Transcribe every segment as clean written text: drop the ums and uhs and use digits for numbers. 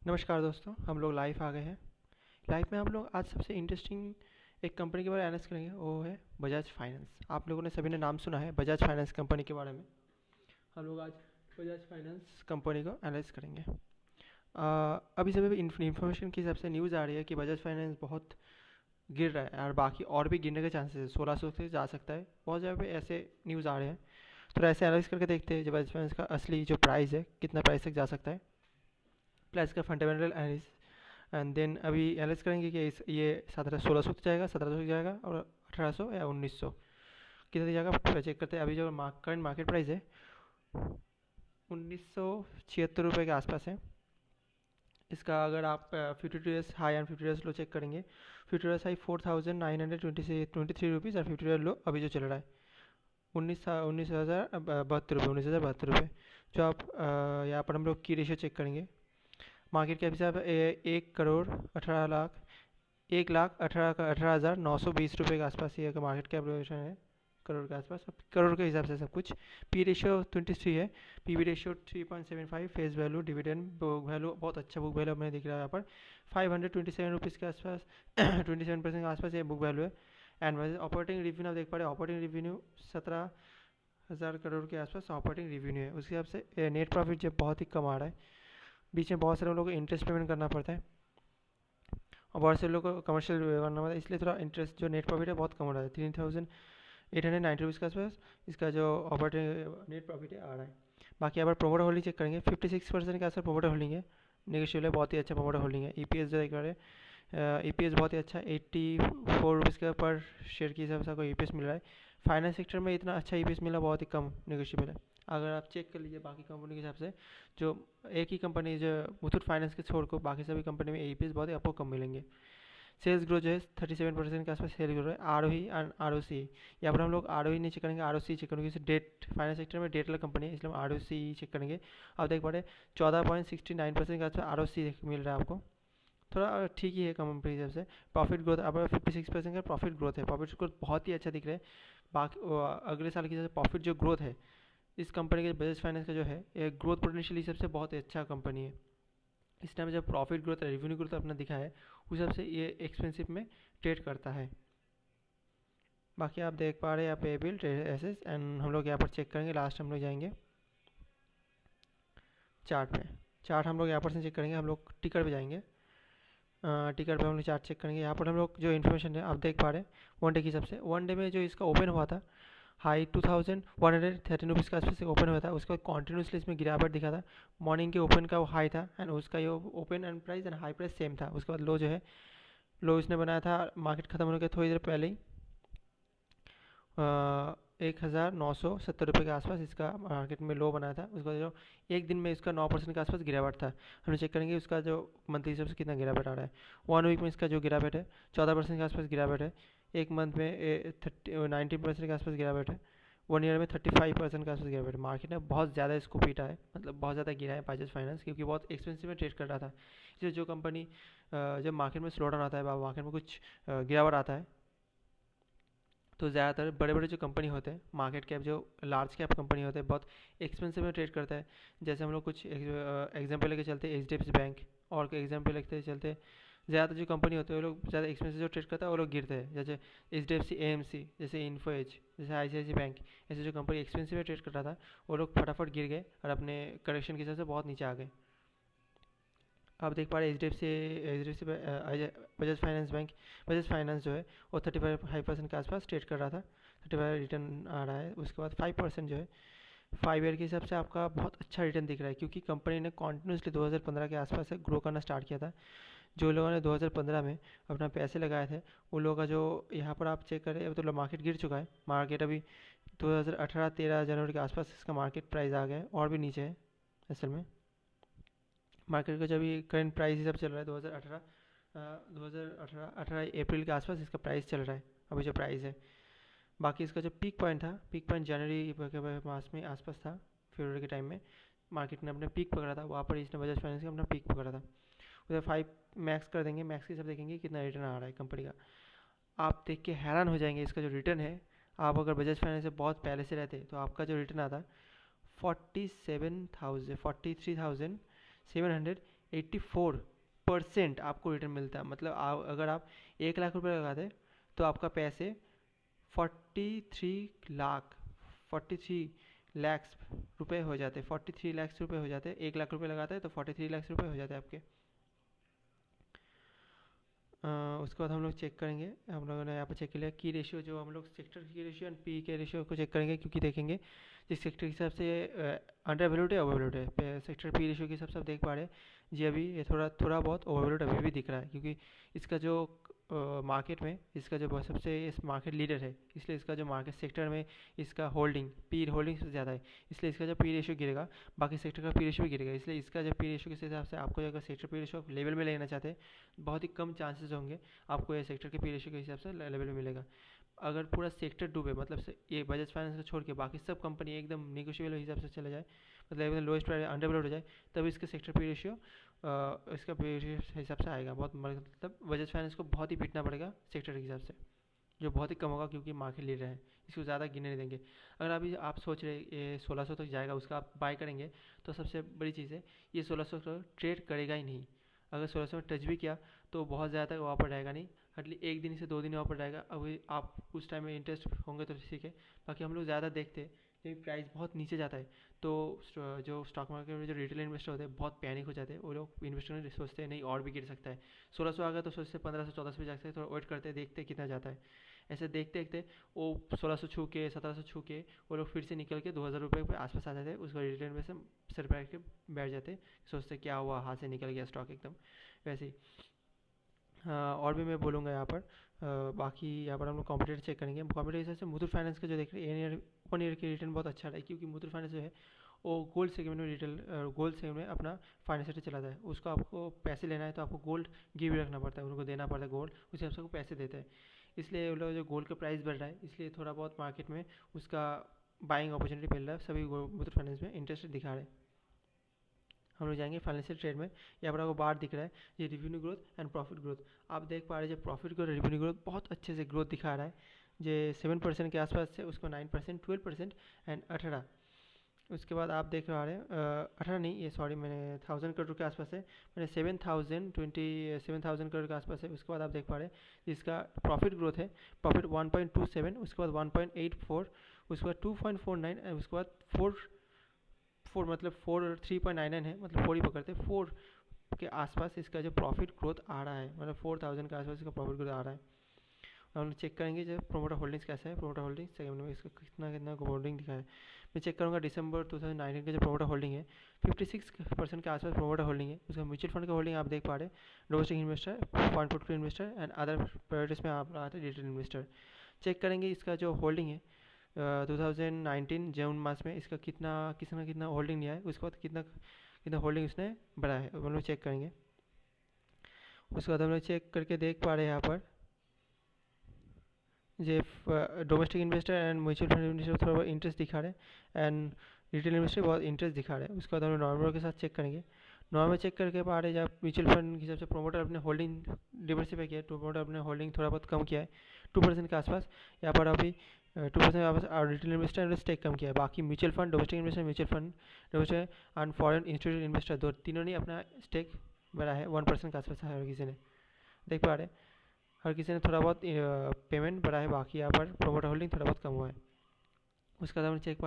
नमस्कार दोस्तों, हम लोग लाइव आ गए हैं। लाइव में हम लोग आज सबसे इंटरेस्टिंग एक कंपनी के बारे में एनालाइज करेंगे, वो है बजाज फाइनेंस। आप लोगों ने सभी ने नाम सुना है बजाज फाइनेंस कंपनी के बारे में। हम लोग आज बजाज फाइनेंस कंपनी को एनालाइज करेंगे। अभी सभी इंफॉर्मेशन के हिसाब से न्यूज़ आ रही है कि बजाज फाइनेंस बहुत गिर रहा है और बाकी और भी गिरने के चांसेस है, 1600 से जा सकता है। बहुत जगह पे ऐसे न्यूज़ आ रहे हैं, तो ऐसे एनालाइज करके देखते हैं बजाज फाइनेंस का असली जो प्राइस है कितना प्राइस तक जा सकता है, प्लस का फंडामेंटल एनालिस। एंड देन अभी एनालाइज करेंगे कि ये 1700 तक जाएगा, 1700 तक जाएगा, और 1800 या 1900 कितना तक जाएगा चेक करते हैं। अभी जो करंट मार्केट प्राइस है 1976 रुपये के आसपास है इसका। अगर आप 52 days high and 52 days low check करेंगे, 52 डेज हाई 4920 रुपीज़ और 52 डेज लो अभी जो चल रहा है 19,072 रुपये। जो आप यहाँ पर हम लोग की रेशियो चेक करेंगे, मार्केट कैप हिसाब 1,18,00,000 1,18,920 रुपये के आसपास ये मार्केट कैपिटलाइजेशन है, करोड़ के आसपास। अब करोड़ के हिसाब से सब कुछ। पी रेशियो 23 है, P V ratio 3.75, face value dividend book value बहुत अच्छा बुक वैल्यू हमें दिख रहा है यहाँ पर 527 रुपीज़ के आसपास 27% के आसपास ये बुक वैल्यू है। एंड ऑपरेटिंग रिवेन्यू आप देख पा रहे हैं, ऑपरेटिंग रिवेन्यू 17,000 करोड़ के आसपास ऑपरेटिंग रिवेन्यू है। उसके हिसाब से नेट प्रॉफिट जब बहुत ही कम आ रहा है, बीच में बहुत सारे लोगों को इंटरेस्ट पेमेंट करना पड़ता है और बहुत से लोगों को कमर्शियल करना पड़ता है, इसलिए थोड़ा इंटरेस्ट जो नेट प्रॉफिट है बहुत कम हो रहा है। 3,890 रुपीज़ के आसपास इसका जो ऑपरेटिंग नेट प्रॉफिट है आ रहा है। बाकी यहाँ पर प्रोमोटर होल्डिंग चेक करेंगे, 56% के आसपास प्रोमोटर होल्डिंग है। नेगोशिएबल है, बहुत ही अच्छा प्रोमोटर होल्डिंग है। ई पी एस जो देख रहे हैं, ई पी एस बहुत ही अच्छा 84 रुपीज़ का पर शेयर के हिसाब से आपको ई पी एस मिल रहा है। फाइनेंस सेक्टर में इतना अच्छा ई पी एस मिला बहुत ही कम नेगोशिएबल है। अगर आप चेक कर लीजिए बाकी कंपनी के हिसाब से, जो एक ही कंपनी जो मुथूट फाइनेंस के छोड़ को बाकी सभी कंपनी में ई पी एस बहुत ही आपको कम मिलेंगे। सेल्स ग्रोथ जो है 37% के आसपास सेल ग्रोथ है। R O E and R O C, यहाँ पर हम लोग आर ओ ही नहीं चेक करेंगे, आर ओ सी चेक करेंगे, क्योंकि डेट फाइनेंस सेक्टर में डेट वाला कंपनी है, इसलिए हम आर ओ सी चेक करेंगे। आप देख पा रहे 14.69% के आसपास आर ओ सी मिल रहा है आपको, थोड़ा ठीक ही है कंपनी की तरफ से। प्रॉफिट ग्रोथ अब 56% का प्रॉफिट ग्रोथ है, प्रॉफिट ग्रोथ बहुत ही अच्छा दिख रहा है। बाकी अगले साल की जैसे प्रॉफिट जो ग्रोथ है इस कंपनी के बजाज फाइनेंस का जो है ये ग्रोथ पोटेंशियल हिसाब से बहुत ही अच्छा कंपनी है। इस टाइम जब प्रॉफिट ग्रोथ रेवेन्यू ग्रोथ अपना दिखा है उस हिसाब से ये एक्सपेंसिव में ट्रेड करता है। बाकी आप देख पा रहे हैं यहाँ पे बिल एसेस, एंड हम लोग यहाँ पर चेक करेंगे। लास्ट हम लोग जाएंगे चार्ट पे। चार्ट हम लोग यहाँ पर से चेक करेंगे, हम लोग टिकर पे जाएंगे। टिकर पे हम लोग चार्ट चेक करेंगे। यहाँ पर हम लोग जो इन्फॉर्मेशन है आप देख पा रहे हैं, वन डे के हिसाब से वन डे में जो इसका ओपन हुआ था हाई 2,113 रुपीज़ के आसपास ओपन हुआ था, उसके बाद कॉन्टिन्यूसली इसमें गिरावट दिखा था। मॉर्निंग के ओपन का वो हाई था एंड उसका ये open and price and high price same था। उसके बाद लो जो है, लो इसने बनाया था मार्केट खत्म होने के थोड़ी देर पहले ही 1,970 रुपये के आसपास इसका मार्केट में लो बनाया था। उसका जो एक दिन में इसका 9% के आसपास गिरावट था। हम चेक करेंगे उसका जो मंथली हिसाब से कितना गिरावट आ रहा है। वन वीक में इसका जो गिरावट है 14% के आसपास गिरावट है। एक मंथ में 19% के आसपास गिरावट है। वन ईयर में 35% के आसपास गिरावट है। मार्केट ने बहुत ज़्यादा इसको पीटा है, मतलब बहुत ज़्यादा गिरा है बजाज फाइनेंस, क्योंकि बहुत एक्सपेंसिव में ट्रेड कर रहा था। इसलिए जो कंपनी जब मार्केट में स्लो डाउन आता है, मार्केट में कुछ गिरावट आता है, तो ज़्यादातर बड़े बड़े जो कंपनी होते हैं मार्केट कैप जो लार्ज कैप कंपनी होते हैं बहुत एक्सपेंसिव में ट्रेड करता है। जैसे हम लोग कुछ एग्जांपल लेके चलते हैं, H D F C bank, और एग्जांपल लेके चलते ज़्यादातर जो कंपनी होते हैं वो लोग ज़्यादा एक्सपेंसिव जो ट्रेड करता है वो लोग गिरते हैं। जैसे H D F C, A M C, जैसे इन्फो एज, जैसे आई सी आई सी बैंक, ऐसे जो कंपनी एक्सपेंसिव में ट्रेड कर रहा था वो लोग फटाफट गिर गए और अपने करेक्शन की वजह से बहुत नीचे आ गए। आप देख पा रहे हैं H D F C Bajaj Finance bank, Bajaj Finance जो है वो 35% के आसपास ट्रेड कर रहा था, 35 रिटर्न आ रहा है। उसके बाद 5% जो है 5 ईयर के हिसाब से आपका बहुत अच्छा रिटर्न दिख रहा है, क्योंकि कंपनी ने कॉन्टिन्यूसली 2015 के आसपास से ग्रो करना स्टार्ट किया था। जो लोगों ने 2015 में अपना पैसे लगाए थे उन लोगों का जो यहाँ पर आप चेक करें तो मार्केट गिर चुका है। मार्केट अभी 2018-13 जनवरी के आसपास इसका मार्केट प्राइस आ गया है, और भी नीचे है असल में। मार्केट का जो अभी करंट प्राइस हिसाब से चल रहा है 2018 अप्रैल के आसपास इसका प्राइस चल रहा है अभी जो प्राइस है। बाकी इसका जो पीक पॉइंट था, पीक पॉइंट जनवरी के मास में आसपास था, फरवरी के टाइम में मार्केट ने अपना पीक पकड़ा था, वहाँ पर इसने बजाज फाइनेंस का अपना पीक पकड़ा था। उधर 5 मैक्स कर देंगे, मैक्स के हिसाब देखेंगे कितना रिटर्न आ रहा है कंपनी का। आप देख के हैरान हो जाएंगे इसका जो रिटर्न है। आप अगर बजाज फाइनेंस से बहुत पहले से रहते तो आपका जो रिटर्न आता 47,000 43,780 84% आपको रिटर्न मिलता है। मतलब अगर आप 1 लाख रुपए लगाते तो आपका पैसे 43 लाख हो जाते, 43 लाख रुपए हो जाते। 1 लाख रुपए लगाते हैं तो 43 लाख रुपए हो जाते आपके। उसके बाद हम लोग चेक करेंगे, हम लोगों ने यहाँ पर चेक किया की रेशियो, जो हम लोग सेक्टर की रेशियो एंड पी के रेशियो को चेक करेंगे, क्योंकि देखेंगे जिस सेक्टर के हिसाब से अंडर वैल्यूड है, ओवर वैल्यूड है। सेक्टर पी रेशियो के हिसाब से आप देख पा रहे हैं जी, अभी ये थोड़ा थोड़ा बहुत ओवर वैल्यूड अभी भी दिख रहा है, क्योंकि इसका जो मार्केट में इसका जो सबसे इस मार्केट लीडर है, इसलिए इसका जो मार्केट सेक्टर में इसका होल्डिंग सबसे ज़्यादा है, इसलिए इसका जो पी रेशियो गिरेगा बाकी सेक्टर का पी रेशियो भी गिरेगा। इसलिए इसका जो पी रेशियो के हिसाब से आपको अगर सेक्टर पी रेशियो लेवल में लेना चाहते हैं, बहुत ही कम चांसेस होंगे आपको ये सेक्टर के पी रेशियो के हिसाब से लेवल में मिलेगा। अगर पूरा सेक्टर डूबे, मतलब से ये बजाज फाइनेंस को छोड़ के बाकी सब कंपनी एकदम निगोशिएबल हिसाब से चले जाए, मतलब एकदम लोएस्ट प्राइस अंडर वैल्यूड हो जाए, तब इसका सेक्टर पी रेशियो इसका पी रेशियो हिसाब से आएगा। बहुत मतलब बजाज फाइनेंस को बहुत ही पीटना पड़ेगा सेक्टर के हिसाब से, जो बहुत ही कम होगा, क्योंकि मार्केट लीडर है, इसको ज़्यादा गिने नहीं देंगे। अगर अभी आप सोच रहे ये 1600 तक जाएगा, उसका आप बाय करेंगे, तो सबसे बड़ी चीज़ है ये 1600 तक ट्रेड करेगा ही नहीं। अगर 1600 में टच भी किया तो बहुत ज़्यादा वहाँ पर रहेगा नहीं, हार्डली 1 दिन से 2 दिन वहाँ पर रहेगा। अभी आप उस टाइम में इंटरेस्ट होंगे तो ठीक है, बाकी हम लोग ज़्यादा देखते हैं जब प्राइस बहुत नीचे जाता है तो जो स्टॉक मार्केट में जो रिटेल इन्वेस्टर होते हैं बहुत पैनिक हो जाते हैं। वो लोग इन्वेस्टर सोचते हैं नहीं और भी गिर सकता है, 1600 आ गया तो सोचते 1500 1400 भी जा सकते हैं, थोड़ा वेट करते देखते कितना जाता है। ऐसे देखते देखते वो 1600 छू के 1700 छू के वो लोग फिर से निकल के 2000 रुपये के आसपास आ जाते हैं। उसको रिटेल में से सर पे के बैठ जाते, सोचते क्या हुआ, हाथ से निकल गया स्टॉक एकदम। वैसे ही और भी मैं बोलूँगा यहाँ पर। बाकी यहाँ पर हम लोग कॉम्पिटेटर चेक करेंगे। कॉम्पिटेटर हिसाब से मुथूट फाइनेंस का जो देख रहे हैं 1 ईयर की रिटर्न बहुत अच्छा रहा है, क्योंकि मुथूट फाइनेंस जो है वो गोल्ड सेगमेंट में गोल्ड सेगमेंट में अपना फाइनेंशियल चलाता है। उसको आपको पैसे लेना है तो आपको गोल्ड गिव रखना पड़ता है, उनको देना पड़ता है गोल्ड, उसी हिसाब से वो पैसे देते हैं। इसलिए वो लोग जो गोल्ड का प्राइस बढ़ रहा है, इसलिए थोड़ा बहुत मार्केट में उसका बाइंग अपॉर्चुनिटी मिल रहा है। सभी मुथूट फाइनेंस में इंटरेस्ट दिखा रहे हैं। हम लोग जाएंगे फाइनेंशियल ट्रेड में। यहाँ पर आपको बार दिख रहा है ये revenue growth and profit growth. आप देख पा रहे हैं जो प्रॉफिट ग्रोथ रिवेन्यू ग्रोथ बहुत अच्छे से ग्रोथ दिखा रहा है, जो 7% के आसपास से उसको 9%, 12% एंड 18। उसके बाद आप देख पा रहे हैं 18 नहीं, ये सॉरी मैंने 1000 करोड़ के आसपास है, मैंने 7,000 करोड़ के आसपास है। उसके बाद आप देख पा रहे हैं जिसका प्रॉफिट ग्रोथ है, प्रॉफिट 1.27, उसके बाद 1.84, उसके बाद 2.49, उसके बाद 4 मतलब 3.99 है, मतलब 4 ही पकड़ते, 4 के आसपास इसका जो प्रॉफिट ग्रोथ आ रहा है, मतलब 4000 के आसपास इसका प्रॉफिट ग्रोथ आ रहा है। हम लोग चेक करेंगे जो प्रोमोटर होल्डिंग्स कैसा है। प्रोमोटर होल्डिंग्स सेकंड में इसका कितना कितना होल्डिंग दिखा है, मैं चेक करूँगा। दिसंबर 2019 का जो प्रोमोटर होल्डिंग है 56% के आसपास प्रोमोटर होल्डिंग है। उसका म्यूचुअल फंड का होल्डिंग आप देख पा रहे हैं, domestic investor, fund portfolio investor and other priorities में आप आते हैं रिटेल इन्वेस्टर। चेक करेंगे इसका जो होल्डिंग है 2019 जून मास में इसका कितना होल्डिंग लिया है, उसके बाद कितना कितना होल्डिंग उसने बढ़ा है, हम लोग चेक करेंगे। उसके बाद हम लोग चेक करके देख पा रहे हैं यहाँ पर जे domestic investor and mutual fund investor थोड़ा बहुत इंटरेस्ट दिखा रहे हैं एंड रिटेल इन्वेस्टर बहुत इंटरेस्ट दिखा रहे हैं। उसके बाद हम लोग नॉर्मल के साथ चेक करेंगे। नॉर्मल चेक करके पा रहे हैं जब म्यूचुअल फंड के हिसाब से प्रोमोटर अपने होल्डिंग डिवर्सिफाई किया है, प्रोमोटर अपने होल्डिंग थोड़ा बहुत कम किया है 2% के आसपास। यहाँ पर अभी 2% वापस और रिटेल इन्वेस्टर ने स्टेक कम किया है। बाकी mutual fund, domestic investor, mutual fund investor and foreign institute investor तीनों ने अपना स्टेक बढ़ा है 1% के आसपास हर किसी ने, देख पा रहे हैं हर किसी ने थोड़ा बहुत पेमेंट बढ़ा है। बाकी यहाँ पर प्रोमोटर होल्डिंग थोड़ा बहुत कम हुआ है। उसका हम चेक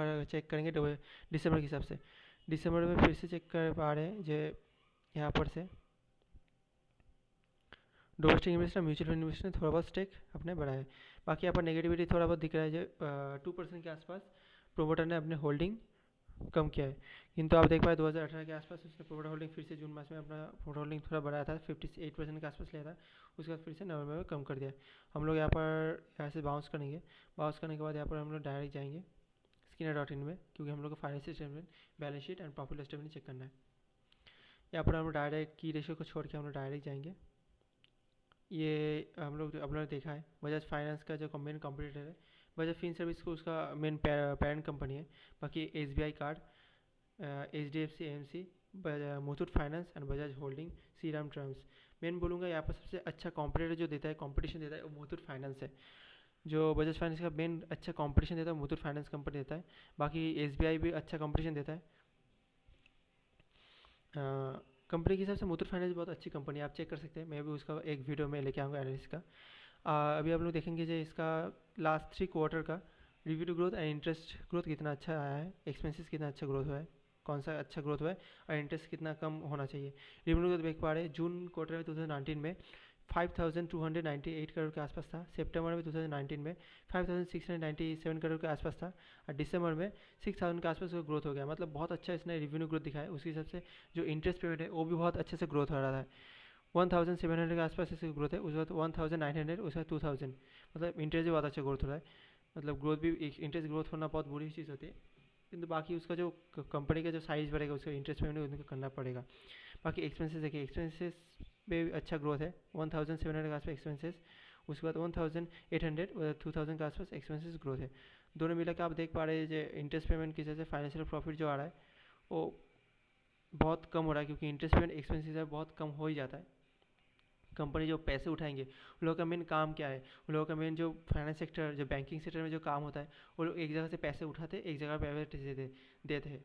करेंगे दिसंबर के हिसाब से। दिसंबर में फिर से चेक कर पा रहे हैं जो यहाँ पर से domestic investor, mutual fund investor ने थोड़ा बहुत स्टेक अपने बढ़ाया है। बाकी यहाँ पर नेगेटिविटी थोड़ा बहुत दिख रहा है जो 2% के आसपास प्रोमोटर ने अपने होल्डिंग कम किया है। किंतु आप देख पाए 2018 के आसपास उसने प्रोमोटर होल्डिंग फिर से जून मास में अपना प्रोमोटर होल्डिंग थोड़ा बढ़ाया था, 58% के आसपास लिया था, उसके बाद फिर से नवंबर में कम कर दिया। हम लोग यहाँ से बाउंस करेंगे। बाउंस करने के बाद यहाँ पर हम लोग डायरेक्ट जाएंगे स्किनर.इन में, क्योंकि हम लोग को financial statement, balance sheet and profit statement check करना है। यहाँ पर हम लोग डायरेक्ट की रेशियो को छोड़ के हम लोग डायरेक्ट जाएंगे। ये हम लोग अपना देखा है बजाज फाइनेंस का जो मेन कॉम्पिटिटर है, बजाज फिन सर्विस को उसका मेन पेरेंट कंपनी है। बाकी SBI card, HDFC AMC, Muthoot Finance and Bajaj Holding, Shriram Trans. Main बोलूँगा यहाँ पर सबसे अच्छा कॉम्पिटिटर जो देता है, कंपटीशन देता है, वो मुथूट फाइनेंस है। जो बजाज फाइनेंस का मेन अच्छा कंपटीशन देता है मुथूट फाइनेंस कंपनी देता है। बाकी SBI भी अच्छा कंपटीशन देता है। कंपनी के हिसाब से मुथूट फाइनेंस बहुत अच्छी कंपनी है, आप चेक कर सकते हैं। मैं भी उसका एक वीडियो में लेके आऊँगा एनालिसिस का। अभी आप लोग देखेंगे जो इसका लास्ट 3 क्वार्टर का revenue growth and interest growth कितना अच्छा आया है, एक्सपेंसेस कितना अच्छा ग्रोथ हुआ है, कौन सा अच्छा ग्रोथ हुआ है, और इंटरेस्ट कितना कम होना चाहिए। रेवेन्यू ग्रोथ देख पा रहे हैं जून क्वार्टर में 2019 में 5298 करोड़ के आसपास था, सितंबर में 2019 में 5697 करोड़ के आसपास था, और दिसंबर में 6000 के आसपास ग्रोथ हो गया। मतलब बहुत अच्छा इसने रेवेन्यू ग्रोथ दिखाया। उसके हिसाब से जो इंटरेस्ट पेमेंट है वो भी बहुत अच्छे से ग्रोथ हो रहा था। 1700 के आसपास इसकी ग्रोथ है, उसके बाद 1900, उसके बाद 2000। मतलब इंटरेस्ट भी बहुत अच्छा ग्रोथ हो रहा है। मतलब ग्रोथ भी, इंटरेस्ट ग्रोथ होना बहुत बुरी चीज़ होती है, किंतु बाकी उसका जो कंपनी का जो साइज़ बढ़ेगा उसका इंटरेस्ट पेमेंट उनको करना पड़ेगा। बाकी एक्सपेंसेस देखिए, एक्सपेंसेस में भी अच्छा ग्रोथ है, 1700 के आसपास एक्सपेंसेस, उसके बाद 1800 2000 के आसपास एक्सपेंसेस ग्रोथ है। दोनों मिला के आप देख पा रहे हैं जो इंटरेस्ट पेमेंट की वजह से फाइनेंशियल प्रॉफिट जो आ रहा है वो बहुत कम हो रहा है, क्योंकि इंटरेस्ट पेमेंट एक्सपेंसेस है बहुत कम हो ही जाता है। कंपनी जो पैसे उठाएंगे उन लोगों का मेन काम क्या है, उन लोगों का मेन जो फाइनेंस सेक्टर, जो बैंकिंग सेक्टर में जो काम होता है, वो लोग एक जगह से पैसे उठाते एक जगह पे देते हैं।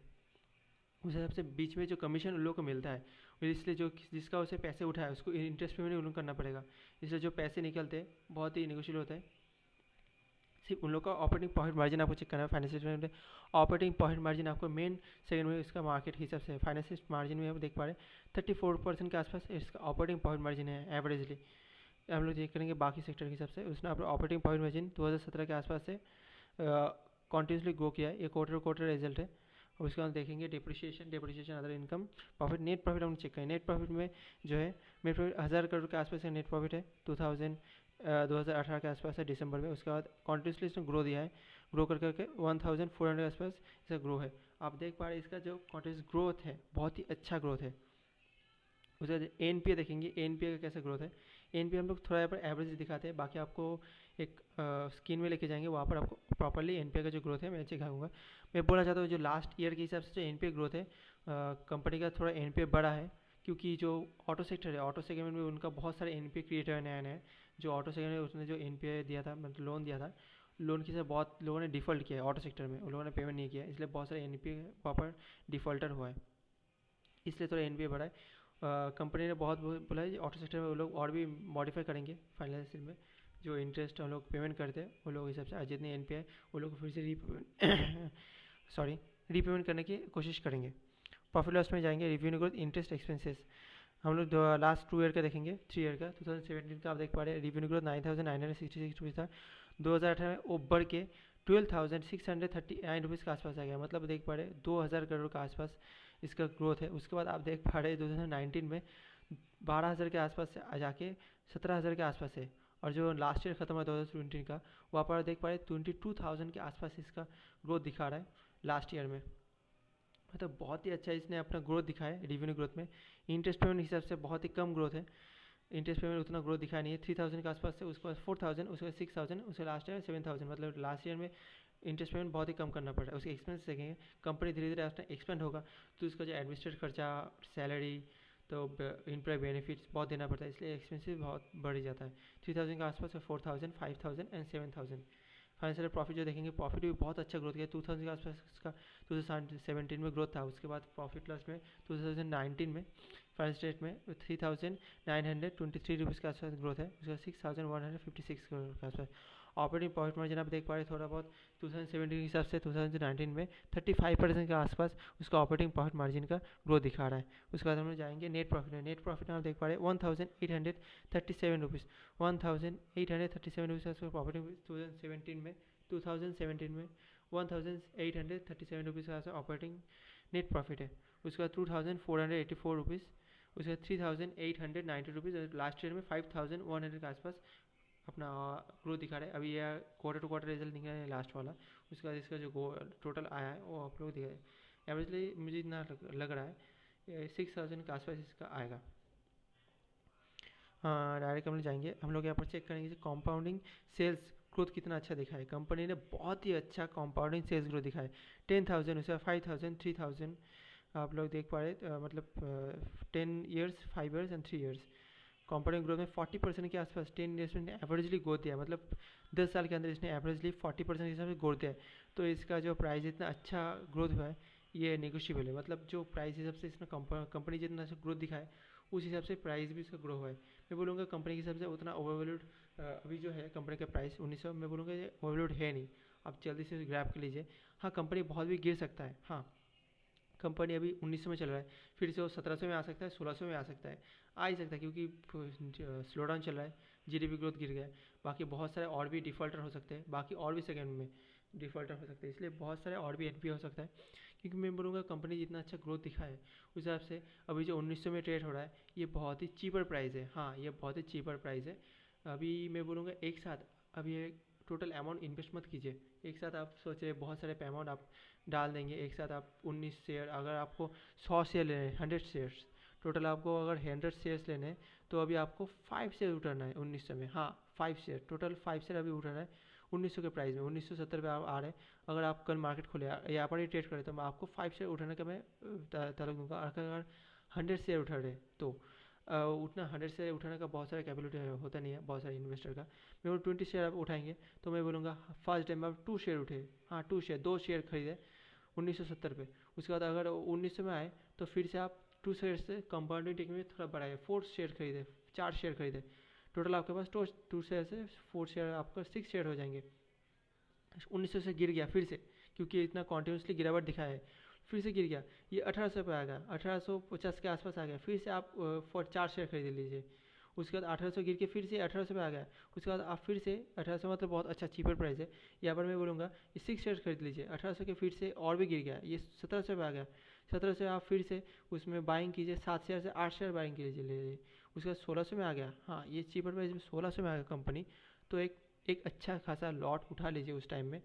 उस हिसाब से बीच में जो कमीशन उन लोगों को मिलता है, इसलिए जो जिसका उसे पैसे उठाए उसको इंटरेस्ट पेमेंट उन लोग करना पड़ेगा। इसलिए जो पैसे निकलते हैं बहुत ही निगोशियल होता है। सिर्फ उन लोग का ऑपरेटिंग प्रॉफिट मार्जिन आपको चेक करना है फाइनेंशियल में। ऑपरेटिंग प्रॉफिट मार्जिन आपको मेन सेकंड में इसका मार्केट के हिसाब से फाइनेंशियल मार्जिन में आप देख पा रहे हैं 34% के आसपास इसका ऑपरेटिंग प्रॉफिट मार्जिन है एवरेजली। हम लोग चेक करेंगे बाकी सेक्टर के हिसाब से, उसने अपना ऑपरेटिंग प्रॉफिट मार्जिन 2017 के आसपास से कॉन्टिन्यूसली ग्रो किया है। ये क्वार्टर रिजल्ट है। उसके बाद देखेंगे depreciation other income profit, net profit हम चेक करें। नेट प्रॉफिट में जो है नेट प्रॉफिट 1000 करोड़ के आसपास का नेट प्रॉफिट है 2018 के आसपास है दिसंबर में। उसके बाद कॉन्टिन्यूसली इसने ग्रो दिया है, ग्रो कर करके 1400 के आसपास इसका ग्रो है। आप देख पा रहे हैं इसका जो कॉन्टिन्यूस ग्रोथ है बहुत ही अच्छा ग्रोथ है। उसके बाद एन पी ए देखेंगे, एन पी ए का कैसा ग्रोथ है। एन पी ए हम लोग थोड़ा यहाँ पर एवरेज दिखाते हैं, बाकी आपको एक स्क्रीन में लेके जाएंगे, वहाँ पर आपको प्रॉपरली एन पी ए का जो ग्रोथ है मैं दिखाऊंगा। मैं बोलना चाहता हूँ जो लास्ट ईयर के हिसाब से जो एन पी ए ग्रोथ है कंपनी का थोड़ा एन पी ए बड़ा है, क्योंकि जो ऑटो सेक्टर है, ऑटो सेगमेंट में उनका बहुत सारे एन पी ए क्रिएट हुए नया नया। जो ऑटो सेगमेंट में उसने जो एन पी ए दिया था, मतलब लोन दिया था, लोन की से बहुत लोगों ने डिफ़ॉल्ट किया है ऑटो सेक्टर में, उन लोगों ने पेमेंट नहीं किया, इसलिए बहुत सारे N P A proper defaulter हुआ है, इसलिए थोड़ा एन पी ए बढ़ा है। कंपनी ने बहुत बोला है ऑटो सेक्टर में वो लोग और भी मॉडिफाई करेंगे फाइनेंशियल में, जो इंटरेस्ट हम लोग पेमेंट करते हैं वो लोग हिसाब से जितनी एन पी आई वो लोग फिर से रीपेमेंट करने की कोशिश करेंगे। प्रॉफिट लॉस में जाएंगे, रेवेन्यू ग्रोथ, इंटरेस्ट, एक्सपेंसेस। हम लोग लास्ट 2 ईयर का देखेंगे, 3 ईयर का। 2017 का आप देख पा रहे हैं रेवेन्यू ग्रोथ 9966 रुपीज़ था, 2018 में वो बढ़ के 12,639 रुपीज़ के आसपास आ गया। मतलब देख पा रहे 2000 करोड़ के आसपास इसका ग्रोथ है। उसके बाद आप देख पा रहे 2019 में 12,000 के आसपास से आ जाके 17,000 के आसपास है, और जो लास्ट ईयर खत्म हुआ 2020 का, वहाँ पर देख पा रहे 22,000 के आसपास इसका ग्रोथ दिखा रहा है लास्ट ईयर में। मतलब बहुत ही अच्छा इसने अपना ग्रोथ दिखाया है रेवेन्यू ग्रोथ में। इंटरेस्ट पेमेंट हिसाब से बहुत ही कम ग्रोथ है, इंटरेस्ट पेमेंट उतना ग्रोथ दिखाया नहीं है। 3000 के आसपास से, उसके बाद 4000, उसके बाद 6000, उसके लास्ट ईयर 7000। मतलब लास्ट ईयर में इंटरेस्ट पेमेंट बहुत ही कम करना पड़ रहा है। उसके एक्सपेंस देखेंगे, कंपनी धीरे धीरे अपना एक्सपेंड होगा तो उसका जो एडमिनिस्ट्रेटिव खर्चा, सैलरी, तो एम्प्लॉय बेनिफिट्स बहुत देना पड़ता है, इसलिए एक्सपेंसिव बहुत बढ़ ही जाता है। 3000 के आसपास है, 4000, 5000 एंड 7000। फाइनेंशियल प्रॉफिट जो देखेंगे, प्रॉफिट भी बहुत अच्छा ग्रोथ किया 2000 के आसपास इसका 2017 में ग्रोथ था। उसके बाद प्रॉफिट लॉस में 2019 में फाइनेंशियल स्टेट में 3923 रुपीज़ के आसपास ग्रोथ है। उसके बाद 6156 करोड़ के आसपास। ऑपरेटिंग प्रॉफिट मार्जिन आप देख पा रहे थोड़ा बहुत 2017 के हिसाब से 2019 में 35% के आसपास उसका ऑपरेटिंग प्रॉफिट मार्जिन का ग्रोथ दिखा रहा है। उसके बाद हम लोग जाएंगे नेट प्रॉफिट में। नेट प्रॉफिट में आप देख पा रहे 1837 रुपीज़, 1837 रुपीज़ का प्रॉफिट 2017 में 1837 रुपीज़ का ऑपरेटिंग नेट प्रॉफिट है। उसके बाद 2484 रुपीज़, उसके बाद 3890 रुपीज़, और लास्ट ईयर में 5100 के आसपास अपना ग्रोथ दिखा रहा है। अभी यह क्वार्टर टू क्वार्टर रिजल्ट निकला है लास्ट वाला, उसके बाद इसका जो टोटल आया है वो आप लोग दिखा है। एवरेजली मुझे इतना लग रहा है 6000 के आसपास इसका आएगा। डायरेक्ट हम लोग जाएंगे, हम लोग यहाँ पर चेक करेंगे कॉम्पाउंडिंग सेल्स ग्रोथ कितना अच्छा दिखा है। कंपनी ने बहुत ही अच्छा कॉम्पाउंडिंग सेल्स ग्रोथ दिखा है। 10,000, उसके बाद 5,000, 3,000 आप लोग देख पा रहे मतलब 10 years, 5 years and 3 years. Compounding growth में 40% के आसपास 10 ईयर्स में एवरेजली ग्रोथ दिया है। मतलब 10 साल के अंदर इसने एवरेजली 40% के हिसाब से ग्रोथ दिया है। तो इसका जो प्राइस इतना अच्छा ग्रोथ हुआ है, ये नेगोशिएबल है, मतलब जो प्राइस हिसाब से इसने कंपनी जितना ग्रोथ दिखाए उस हिसाब से प्राइस भी इसका ग्रो हुआ है। मैं बोलूँगा कंपनी के हिसाब से उतना ओवरवैल्यूड अभी जो है कंपनी का प्राइस 1900, मैं बोलूँगा ये ओवरवैल्यूड है नहीं। आप जल्दी से ग्रैब कर लीजिए। हाँ, कंपनी बहुत भी गिर सकता है। हाँ, कंपनी अभी 1900 में चल रहा है, फिर से वो 1700 में आ सकता है, 1600 में आ सकता है, आ ही सकता है, क्योंकि स्लो डाउन चल रहा है, जीडीपी ग्रोथ गिर गया है। बाकी बहुत सारे और भी डिफॉल्टर हो सकते हैं, बाकी और भी सेकेंड में डिफॉल्टर हो सकते हैं, इसलिए बहुत सारे और भी एनपीए हो सकता है। क्योंकि मैं बोलूँगा कंपनी जितना अच्छा ग्रोथ दिखा है उस हिसाब से अभी जो 1900 में ट्रेड हो रहा है ये बहुत ही चीपर प्राइस है। हाँ, ये बहुत ही चीपर प्राइस है। अभी मैं बोलूँगा एक साथ अभी टोटल अमाउंट इन्वेस्ट मत कीजिए। एक साथ आप सोच रहे बहुत सारे अमाउंट आप डाल देंगे, एक साथ आप 19 शेयर, अगर आपको 100 शेयर लेने हैं, 100 शेयर्स टोटल, आपको अगर 100 शेयर्स लेने हैं तो अभी आपको 5 शेयर उठाना है 1900 में। हाँ, 5 शेयर, टोटल 5 शेयर अभी उठाना है 1900 के प्राइस में। 1970 पे आप आ रहे हैं, अगर आप कल मार्केट खोले यहाँ पर ही ट्रेड करें तो मैं आपको 5 शेयर उठाने का मैं ताल्लुक दूंगा। अगर 100 शेयर उठा रहे तो उतना 100 शेयर उठाने का बहुत सारा कैपेबिलिटी होता नहीं है बहुत सारे इन्वेस्टर का। मैं वो 20 शेयर आप उठाएंगे तो मैं बोलूँगा फर्स्ट टाइम आप 2 शेयर उठे। हाँ, 2 शेयर, 2 शेयर खरीदे 1970 पे। उसके बाद अगर 1900 में आए तो फिर से आप 2 शेयर से कंपाउंडिंग टेक्निक में थोड़ा बढ़ाए, 4 शेयर खरीदे, 4 शेयर खरीदे। टोटल आपके पास 2 शेयर से 4 शेयर आपका 6 शेयर हो जाएंगे। 1900 से गिर गया फिर से, क्योंकि इतना कॉन्टिन्यूसली गिरावट दिखाया है, फिर से गिर गया, ये 1800 पे आ गया, 1850 के आसपास आ गया, फिर से आप 4 शेयर खरीद लीजिए। उसके बाद 1800 गिर के फिर से 1800 पे आ गया, उसके बाद आप फिर से 1800, मतलब बहुत अच्छा चीपर प्राइस है। यहाँ पर मैं बोलूँगा ये 6 शेयर खरीद लीजिए। 1800 के फिर से और भी गिर गया, ये 1700 पे आ गया, 1700 से आप फिर से उसमें बाइंग कीजिए, 7 शेयर से 8 शेयर बाइंग कीजिए लीजिए। उसके बाद 1600 में आ गया। हाँ, ये चीपर प्राइस में 1600 में आ गया कंपनी, तो एक अच्छा खासा लॉट उठा लीजिए उस टाइम में।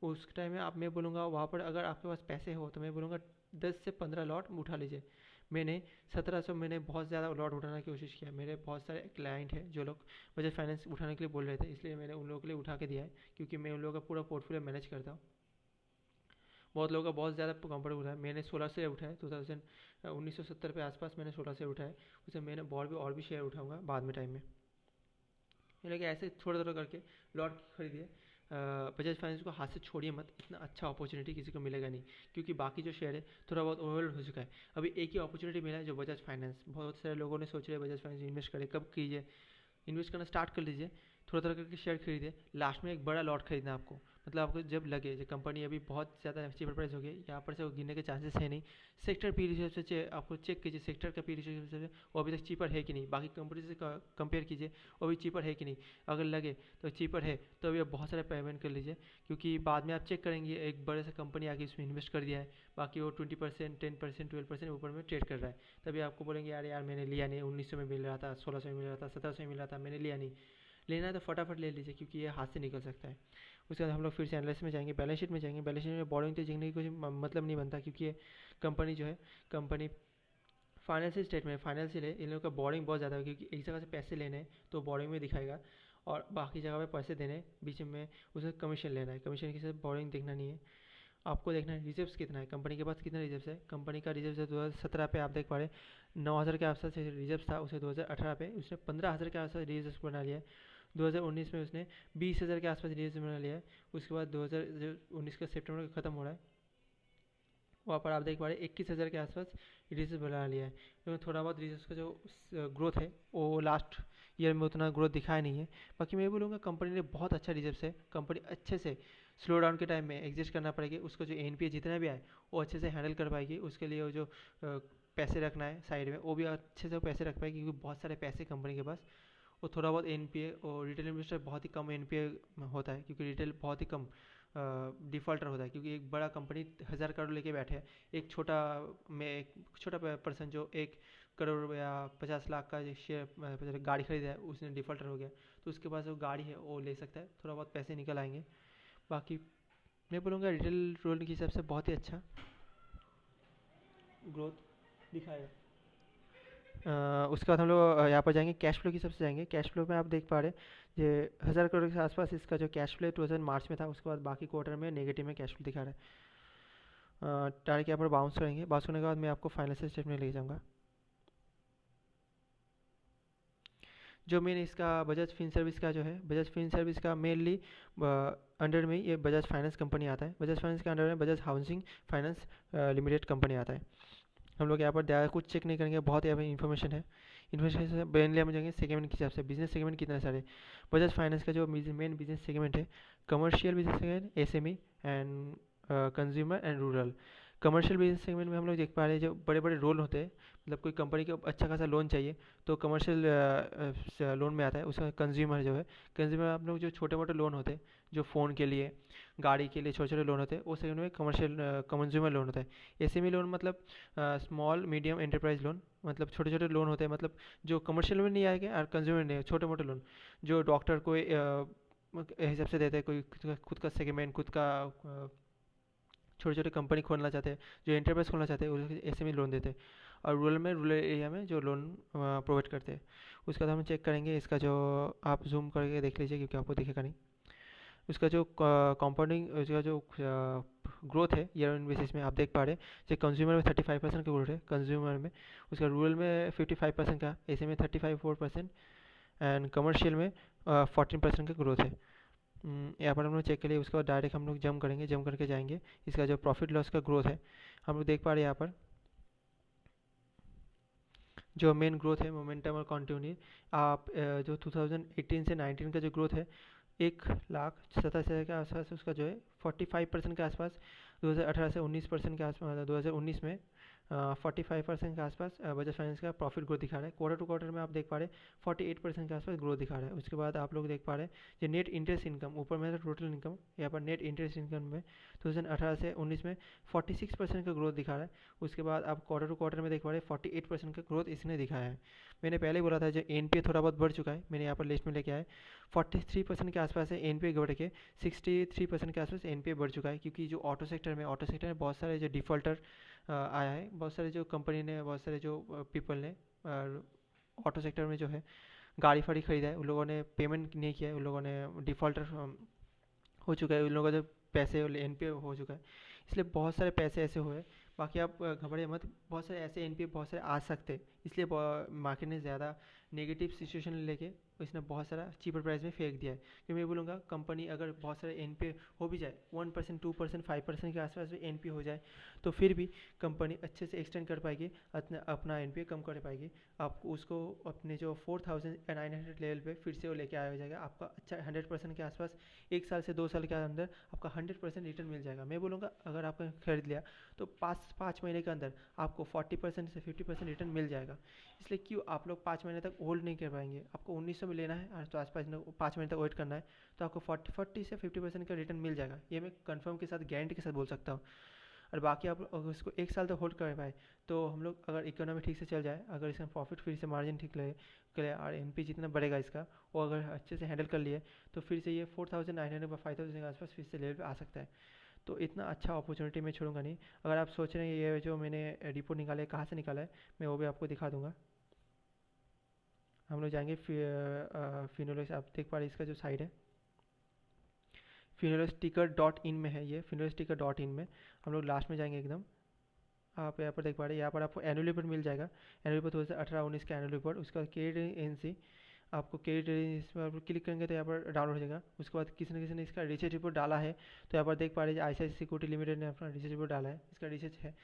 उस टाइम में आप, मैं बोलूँगा वहाँ पर अगर आपके पास पैसे हो तो मैं बोलूँगा 10 से 15 लॉट उठा लीजिए। मैंने 1700, मैंने बहुत ज़्यादा लॉट उठाने की कोशिश किया। मेरे बहुत सारे क्लाइंट हैं जो लोग बजाज फाइनेंस उठाने के लिए बोल रहे थे, इसलिए मैंने उन लोगों के लिए उठा के दिया है, क्योंकि मैं उन लोगों का पूरा पोर्टफोलियो मैनेज करता हूँ। बहुत लोगों का बहुत ज़्यादा कंफर्टेबल उठाया, मैंने 16 से उठाए, 1970 के आसपास मैंने 16 से उठाए। उसे मैंने और भी शेयर उठाऊंगा बाद में टाइम में। यानी कि ऐसे थोड़ा थोड़ा करके लॉट खरीदिए। बजाज फाइनेंस को हाथ से छोड़िए मत, इतना अच्छा अपॉर्चुनिटी किसी को मिलेगा नहीं, क्योंकि बाकी जो शेयर है थोड़ा बहुत ओवरलोड हो चुका है। अभी एक ही अपॉर्चुनिटी मिला है जो बजाज फाइनेंस। बहुत सारे लोगों ने सोच रहे हैं बजाज फाइनेंस इन्वेस्ट करें, कब कीजिए, इन्वेस्ट करना स्टार्ट कर लीजिए, थोड़ा थोड़ा करके शेयर खरीदिए। लास्ट में एक बड़ा लॉट खरीदना आपको, मतलब आपको जब लगे जो कंपनी अभी बहुत ज़्यादा चीपर प्राइस हो गई, यहाँ पर से वो गिरने के चांसेस है नहीं। सेक्टर पी रिसर्च से आपको चेक कीजिए, सेक्टर का पी रिसर्च से वो अभी तक चीपर है कि नहीं, बाकी कंपनी से कंपेयर कीजिए वो भी चीपर है कि नहीं। अगर लगे तो चीपर है तो अभी आप बहुत सारे पेमेंट कर लीजिए, क्योंकि बाद में आप चेक करेंगे एक बड़े से कंपनी आके इसमें इन्वेस्ट कर दिया है, बाकी वो 20%, 10%, 12% ऊपर में ट्रेड कर रहा है, तभी आपको बोलेंगे यार यार मैंने लिया नहीं, 1900 में मिल रहा था, 1600 में मिल रहा था, 1700 में मिल रहा था, मैंने लिया नहीं। लेना है तो फटाफट ले लीजिए, क्योंकि ये हाथ से निकल सकता है। उसके बाद हम लोग फिर से एनालिसिस में जाएंगे, बैलेंस शीट में जाएंगे। बैलेंस शीट में बोरिंग तो जिंगने की कुछ मतलब नहीं बनता, क्योंकि ये कंपनी जो है, कंपनी फाइनेंशियल स्टेटमेंट फाइनेंशियल है, इन लोगों का बोरिंग बहुत ज़्यादा है, क्योंकि एक जगह से पैसे लेने हैं तो बोरिंग में दिखाएगा, और बाकी जगह पे पैसे देने बीच में उसे कमीशन लेना है, कमीशन के साथ बोरिंग देखना नहीं है। आपको देखना है रिजर्व्स कितना है, कंपनी के पास कितना रिजर्व्स है। कंपनी का रिजर्व है 2017 पे आप देख पा रहे 9000 के आसपास रिजर्व था, उसे 2018 पे उसने 15000 के आसपास रिजर्व बना लिया है। 2019 में उसने 20000 के आसपास रिजर्व बना लिया है। उसके बाद 2019 का सितंबर खत्म हो रहा है, वहाँ पर आप देख पा रहे 21000 के आसपास रिजर्व बना लिया है। तो थोड़ा बहुत रिजर्व का जो ग्रोथ है वो लास्ट ईयर में उतना ग्रोथ दिखाया नहीं है। बाकी मैं बोलूँगा कंपनी ने बहुत अच्छा रिजर्व है, कंपनी अच्छे से स्लो डाउन के टाइम में एग्जिस्ट करना पड़ेगी, उसको जो एनपीए जितना भी आए वो अच्छे से हैंडल कर पाएगी। उसके लिए वो जो पैसे रखना है साइड में वो भी अच्छे से पैसे रख पाएगी, क्योंकि बहुत सारे पैसे कंपनी के पास। वो थोड़ा बहुत एनपीए, और रिटेल इन्वेस्टर बहुत ही कम एनपीए होता है, क्योंकि रिटेल बहुत ही कम डिफ़ॉल्टर होता है, क्योंकि एक बड़ा कंपनी 1000 करोड़ लेके बैठे है, एक छोटा पर्सन जो 1 करोड़ या 50 लाख का शेयर गाड़ी खरीदा है उसने डिफ़ॉल्टर हो गया, तो उसके पास जो गाड़ी है वो ले सकता है, थोड़ा बहुत पैसे निकल आएंगे। बाकी मैं बोलूँगा रिटेल रोल के हिसाब से बहुत ही अच्छा ग्रोथ दिखाएगा। उसके बाद हम लोग यहाँ पर जाएंगे कैश फ्लो की हिसाब से जाएंगे। कैश फ्लो में आप देख पा रहे ये 1000 करोड़ के आसपास इसका जो कैश फ्लो 2000 मार्च में था, उसके बाद बाकी क्वार्टर में नेगेटिव में कैश फ्लो दिखा रहा है। डायरेक्ट यहाँ पर बाउंस करेंगे, बाउंस करने के बाद मैं आपको फाइनेंशियल स्टेटमेंट ले जाऊँगा। जो मेन इसका बजाज फिन सर्विस का जो है, बजाज फिन सर्विस का मेनली अंडर में ये बजाज फाइनेंस कंपनी आता है। बजाज फाइनेंस के अंडर में Bajaj housing finance limited company आता है। हम लोग यहाँ पर ज़्यादा कुछ चेक नहीं करेंगे, बहुत यहाँ पर इन्फॉर्मेशन है। इन्फॉर्मेशन से मेनली हम जाएंगे सेगमेंट के हिसाब से, बिजनेस सेगमेंट कितने सारे। बजाज फाइनेंस का जो मेन बिजनेस सेगमेंट है, commercial business segment, SME and consumer and rural. Commercial business segment में हम लोग देख पा रहे हैं जो बड़े बड़े लोन होते हैं, मतलब कोई कंपनी को अच्छा खासा लोन चाहिए तो कमर्शियल लोन में आता है। उसका कंज्यूमर जो है, कंज्यूमर आप लोग जो छोटे मोटे लोन होते हैं, जो फ़ोन के लिए, गाड़ी के लिए छोटे छोटे लोन होते हैं, उस सेगमेंट में कमर्शियल कंज्यूमर लोन होता है। एसएमई लोन मतलब स्मॉल मीडियम एंटरप्राइज लोन, मतलब छोटे छोटे लोन होते हैं, मतलब जो कमर्शियल में नहीं आएंगे और कंज्यूमर नहीं, छोटे मोटे लोन जो डॉक्टर को हिसाब से देते हैं, कोई खुद का सेगमेंट, खुद का छोटे छोटे कंपनी खोलना चाहते हैं, जो एंटरप्राइज खोलना चाहते हैं, ऐसे में लोन देते हैं। और रूरल एरिया में जो लोन प्रोवाइड करते हैं, उसका तो हम चेक करेंगे। इसका जो आप जूम करके देख लीजिए क्योंकि आपको दिखेगा नहीं। उसका जो कंपाउंडिंग, उसका जो ग्रोथ है ईयर ऑन बेसिस में आप देख पा रहे हैं, जो कंज्यूमर में 35% का ग्रोथ है कंज्यूमर में, उसका रूरल में 55% का, ऐसे में 35-4% एंड कमर्शियल में 14% का ग्रोथ है। यहाँ पर हम लोग चेक के लिए उसके बाद डायरेक्ट हम लोग जम करेंगे, जम करके जाएंगे। इसका जो प्रॉफिट लॉस का ग्रोथ है हम लोग देख पा रहे हैं यहाँ पर, जो मेन ग्रोथ है मोमेंटम और कॉन्टिन्यू। आप जो 2018 से 19 का जो ग्रोथ है 1,87,000 के आसपास, उसका जो है 45% के आसपास। 2018 से 19% के आसपास, 2019 में 45% के आसपास बजाज फाइनेंस का प्रॉफिट ग्रोथ दिखा रहा है। क्वार्टर टू क्वार्टर में आप देख पा रहे हैं 48% के आसपास ग्रोथ दिखा रहा है। उसके बाद आप लोग देख पा रहे हैं जो नेट इंटरेस्ट इनकम, ऊपर में टोटल इनकम, यहाँ पर नेट इंटरेस्ट इनकम में 2018 से 19 में 46% का ग्रोथ दिखा रहा है। उसके बाद आप क्वार्टर टू क्वार्टर में देख पा रहे हैं 48% का ग्रोथ इसने दिखाया है। मैंने पहले ही बोला था जो एनपीए थोड़ा बहुत बढ़ चुका है, मैंने यहाँ पर लिस्ट में लेके आया 43% के आसपास है एनपीए बढ़ के 63% के आसपास एनपीए बढ़ चुका है। क्योंकि जो ऑटो सेक्टर में बहुत सारे जो डिफ़ॉल्टर आया है, बहुत सारे जो कंपनी ने, बहुत सारे जो पीपल ने ऑटो सेक्टर में जो है गाड़ी फाड़ी खरीदा है, उन लोगों ने पेमेंट नहीं किया है, उन लोगों ने डिफ़ॉल्टर हो चुका है, उन लोगों का जो पैसे एनपीए हो चुका है, इसलिए बहुत सारे पैसे ऐसे हुए। बाकी आप घबराइए मत, बहुत सारे ऐसे एनपीए बहुत सारे आ सकते हैं, इसलिए मार्केट ने ज़्यादा नेगेटिव सिचुएशन लेके इसने बहुत सारा चीपर प्राइस में फेंक दिया है। क्योंकि मैं बोलूँगा कंपनी अगर बहुत सारे एनपीए हो भी जाए 1%, 2%, 5% के आसपास भी एनपीए हो जाए, तो फिर भी कंपनी अच्छे से एक्सटेंड कर पाएगी, अपना एनपीए कम कर पाएगी। आपको उसको अपने जो 4,900 लेवल पे फिर से वो लेके आया हो जाएगा, आपका अच्छा 100% के आसपास 1 साल से 2 साल के अंदर आपका 100% रिटर्न मिल जाएगा। मैं बोलूँगा अगर आपने खरीद लिया तो 5 महीने के अंदर आपको 40% से 50% रिटर्न मिल जाएगा। इसलिए क्यों आप लोग 5 महीने तक होल्ड नहीं कर पाएंगे? आपको 1900 में लेना है तो आसपास 5 महीने तक वेट करना है, तो आपको 40 से 50% का रिटर्न मिल जाएगा। ये मैं कंफर्म के साथ, गारंटी के साथ बोल सकता हूँ। और बाकी आप अगर उसको 1 साल तक होल्ड कर पाए, तो हम लोग अगर इकोनॉमी ठीक से चल जाए, अगर इसका प्रॉफिट फिर से मार्जिन ठीक लगे करे और एनपी जितना बढ़ेगा इसका, वो अगर अच्छे से हैंडल कर लिए, तो फिर से ये 4,900 या 5,000 के आसपास फिर से लेवल पे आ सकता है। तो इतना अच्छा अपॉर्चुनिटी मैं छोड़ूंगा नहीं। अगर आप सोच रहे हैं ये जो मैंने रिपोर्ट निकाला है कहाँ से निकाला है, मैं वो भी आपको दिखा दूंगा। हम लोग जाएंगे फिनोलेक्स, आप देख पा रहे इसका जो साइड है finolesticker.in में है, ये finolesticker.in में हम लोग लास्ट में जाएंगे एकदम। आप यहाँ पर देख पा रहे हैं, यहाँ पर आपको एनुअल रिपोर्ट मिल जाएगा। एनुअल रिपोर्ट 2018-19 का एनुअल रिपोर्ट, उसका क्रेडिट एजेंसी, आपको क्रेडिट इस पर लोग क्लिक करेंगे तो यहाँ पर डाउनलोड हो जाएगा। उसके बाद किसी न किसी ने इसका रिसर्च रिपोर्ट डाला है, तो यहाँ पर देख पा रहे हैं ICICI सिक्योरिटी लिमिटेड ने अपना रिसर्च रिपोर्ट डाला है, इसका रिसर्च है।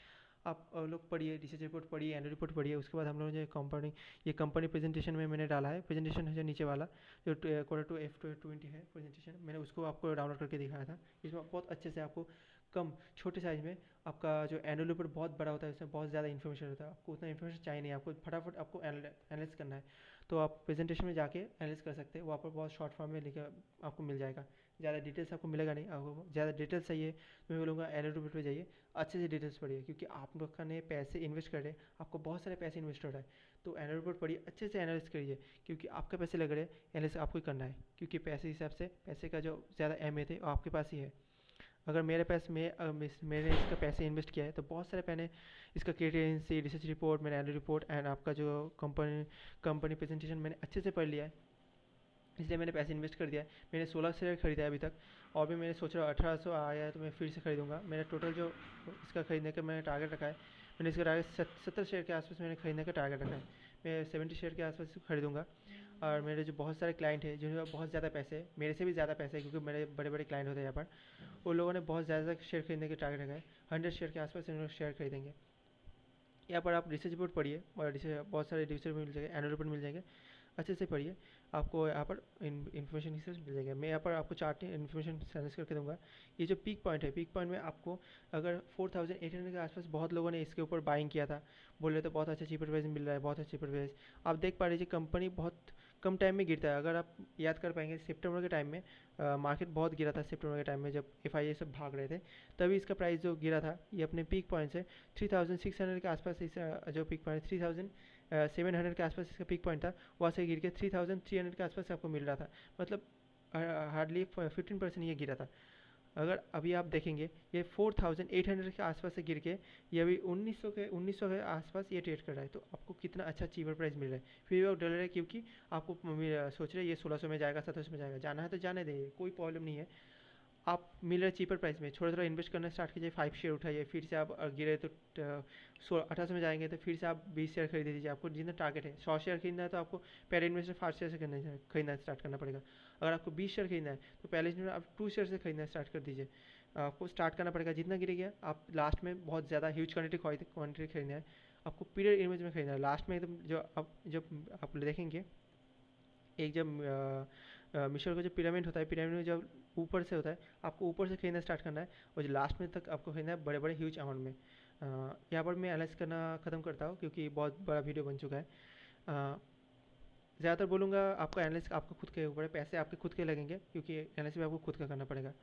आप लोग पढ़िए, रिसर्च रिपोर्ट पढ़िए, एनुअल रिपोर्ट पढ़िए। उसके बाद हम लोग जो कंपनी, ये कंपनी प्रेजेंटेशन में मैंने डाला है, प्रेजेंटेशन है जो नीचे वाला, जो Q2 F20 है प्रेजेंटेशन, मैंने उसको आपको डाउनलोड करके दिखाया था। इसमें बहुत अच्छे से आपको कम छोटे साइज़ में, आपका जो एनुअल रिपोर्ट बहुत बड़ा होता है, उसमें बहुत ज़्यादा इन्फॉर्मेशन होता है, आपको उतना इन्फॉर्मेशन चाहिए नहीं, आपको फटाफट आपको एनालाइज करना है, तो आप प्रेजेंटेशन में जाके एनालाइज कर सकते हैं। वहाँ पर बहुत शॉर्ट फॉर्म में लिखा आपको मिल जाएगा, ज़्यादा डिटेल्स आपको मिलेगा नहीं। आपको ज़्यादा डिटेल्स चाहिए तो मैं बोलूँगा एनुअल रिपोर्ट पे जाइए, अच्छे से डिटेल्स पढ़िए, क्योंकि आप लोग ने पैसे इन्वेस्ट कर रहे हैं, आपको बहुत सारे पैसे इन्वेस्ट हो रहा है, तो एनुअल रिपोर्ट पढ़िए, अच्छे से एनालिस करिए, क्योंकि आपके पैसे लग रहे हैं, एनालिस आपको ही करना है। क्योंकि पैसे हिसाब से पैसे का जो ज़्यादा अहमियत है वो आपके पास ही है। अगर मेरे पास मैंने इसका पैसे इन्वेस्ट किया है, तो बहुत सारे मैंने इसका क्रेडिट रिसर्च रिपोर्ट, मैंने एनुअल रिपोर्ट एंड आपका जो कंपनी प्रेजेंटेशन मैंने अच्छे से पढ़ लिया है, इसलिए मैंने पैसे इन्वेस्ट कर दिया है। मैंने 16 शेयर खरीदा है अभी तक, और भी मैंने सोच रहा हूँ 1800 आया है तो मैं फिर से खरीदूंगा। मेरा टोटल जो इसका खरीदने का मैंने टारगेट रखा है, मैंने इसका टारगेट 70 शेयर के आसपास मैंने खरीदने का टारगेट रखा है। मैं 70 शेयर के आसपास खरीदूंगा। और मेरे जो बहुत सारे क्लाइंट हैं जिनके पास बहुत ज़्यादा पैसे हैं, मेरे से भी ज़्यादा पैसे हैं क्योंकि मेरे बड़े बड़े क्लाइंट होते हैं यहाँ पर, उन लोगों ने बहुत ज़्यादा शेयर खरीदने के टारगेट रखा है। 100 शेयर के आसपास इन लोग शेयर खरीदेंगे। यहाँ पर आप रिसर्च रिपोर्ट पढ़िए और बहुत सारे रिसर्च रिपोर्ट मिल जाएंगे, एनुअल रिपोर्ट मिल जाएंगे, अच्छे से पढ़िए। आपको यहाँ पर इन्फॉर्मेशन से मिल जाएगा। मैं यहाँ पर आपको चार्ट इन्फॉर्मेशन सजेस्ट करके दूंगा। ये जो पीक पॉइंट है, पीक पॉइंट में आपको अगर 4800 के आसपास बहुत लोगों ने इसके ऊपर बाइंग किया था, बोल रहे थे बहुत अच्छा चीपर प्राइस मिल रहा है, बहुत अच्छा चीपर प्राइस। आप देख पा लीजिए कंपनी बहुत कम टाइम में गिरता है। अगर आप याद कर पाएंगे सितंबर के टाइम में मार्केट बहुत गिरा था। सितंबर के टाइम में जब FIA सब भाग रहे थे, तभी इसका प्राइस जो गिरा था, ये अपने पीक पॉइंट से 3600 के आसपास इस जो पीक पॉइंट 3700 के आसपास इसका पीक पॉइंट था, वहाँ से गिर के 3300 के आसपास आपको मिल रहा था। मतलब हार्डली 15% ये गिरा था। अगर अभी आप देखेंगे ये 4800 के आसपास से गिर के ये अभी 1900 के आसपास ये ट्रेड कर रहा है। तो आपको कितना अच्छा चीपर प्राइस मिल रहा है, फिर भी आप डर रहे हैं क्योंकि आपको सोच रहे हैं ये 1600 में जाएगा, 1700 में जाएगा। जाना है तो जाने दें, कोई प्रॉब्लम नहीं है। आप मिल रहे चीपर प्राइस में थोड़ा थोड़ा इन्वेस्ट करना स्टार्ट कीजिए। 5 शेयर उठाइए, फिर से आप गिरे तो 1800 में जाएंगे तो फिर से आप 20 शेयर खरीद दीजिए। आपको जितना टारगेट है 100 शेयर खरीदना है तो आपको पहले इन्वेस्ट 5 शेयर से खरीदना स्टार्ट करना पड़ेगा। अगर आपको 20 शेयर खरीदना है तो पहले इन्वेस्ट आप 2 शेयर से खरीदना स्टार्ट कर दीजिए। आपको स्टार्ट करना पड़ेगा, जितना गिर गया आप लास्ट में बहुत ज़्यादा ह्यूज क्वान्टिटी खरीदना है। आपको पीरियड इमेज में खरीदना है। लास्ट में एकदम जब आप देखेंगे एक जब मिशर का जो पिरामिड होता है, पिरामिड में जब ऊपर से होता है, आपको ऊपर से खरीदना स्टार्ट करना है और जो लास्ट में तक आपको खरीदना है बड़े बड़े ह्यूज अमाउंट में। यहाँ पर मैं एनालाइज करना ख़त्म करता हूँ क्योंकि बहुत बड़ा वीडियो बन चुका है। ज़्यादातर बोलूँगा आपका एनालिसिस आपको खुद के ऊपर है, पैसे आपके खुद के लगेंगे क्योंकि एनालिसिस आपको खुद का करना पड़ेगा।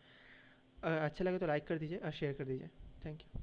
अच्छा लगे तो लाइक कर दीजिए और शेयर कर दीजिए। Thank you.